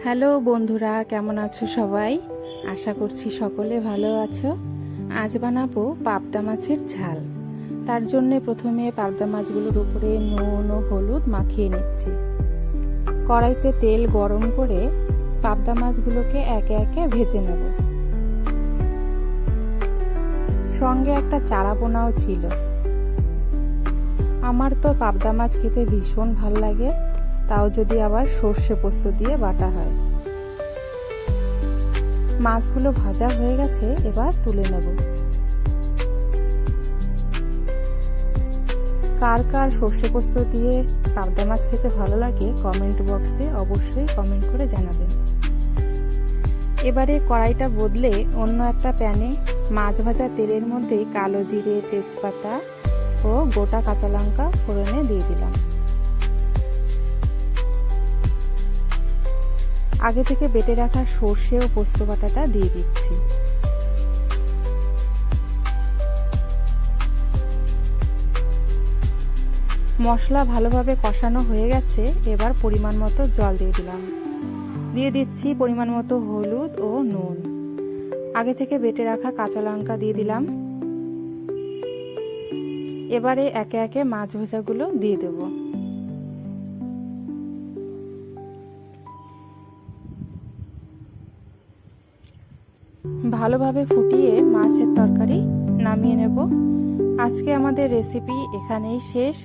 Hello বন্ধুরা, কেমন আছো সবাই? আশা করছি সকলে ভালো আছো। আজ বানাবো পাবদা মাছের ঝাল। তার জন্য প্রথমে পাবদা মাছগুলোর উপরে নুন ও হলুদ মাখিয়ে নিচ্ছি। কড়াইতে তেল গরম করে পাবদা মাছগুলোকে একে একে ভেজে নেব। সঙ্গে একটা চারা পোনাও ছিল। আমার তো পাবদা মাছ খেতে ভীষণ ভাল লাগে, তাও যদি আবার সর্ষে পোস্ত দিয়ে বাটা হয়। মাছগুলো ভাজা হয়ে গেছে, এবার তুলে নেব। কার কার সর্ষে পোস্ত দিয়ে পাবদা মাছ খেতে ভালো লাগে কমেন্ট বক্সে অবশ্যই কমেন্ট করে জানাবেন। এবারে কড়াইটা বদলে অন্য একটা প্যানে মাছ ভাজা তেলের মধ্যে কালো জিরে, তেজপাতা ও গোটা কাঁচা লঙ্কা ফোড়নে দিয়ে দিলাম। আগে থেকে বেটে রাখা সর্ষে ও পোস্ত বাটাটা দিয়ে দিচ্ছি। মশলা ভালোভাবে কষানো হয়ে গেছে, এবার পরিমাণ মতো জল দিয়ে দিলাম। দিয়ে দিচ্ছি পরিমাণ মতো হলুদ ও নুন। আগে থেকে বেটে রাখা কাঁচা লঙ্কা দিয়ে দিলাম। এবারে একে একে মাছ ভাজাগুলো দিয়ে দেব। ভালোভাবে ফুটিয়ে মাছের তরকারি নামিয়ে নেব। আজকে আমাদের রেসিপি এখানেই শেষ।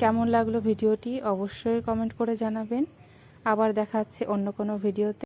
কেমন লাগলো ভিডিওটি অবশ্যই কমেন্ট করে জানাবেন। আবার দেখা হচ্ছে অন্য কোনো ভিডিওতে।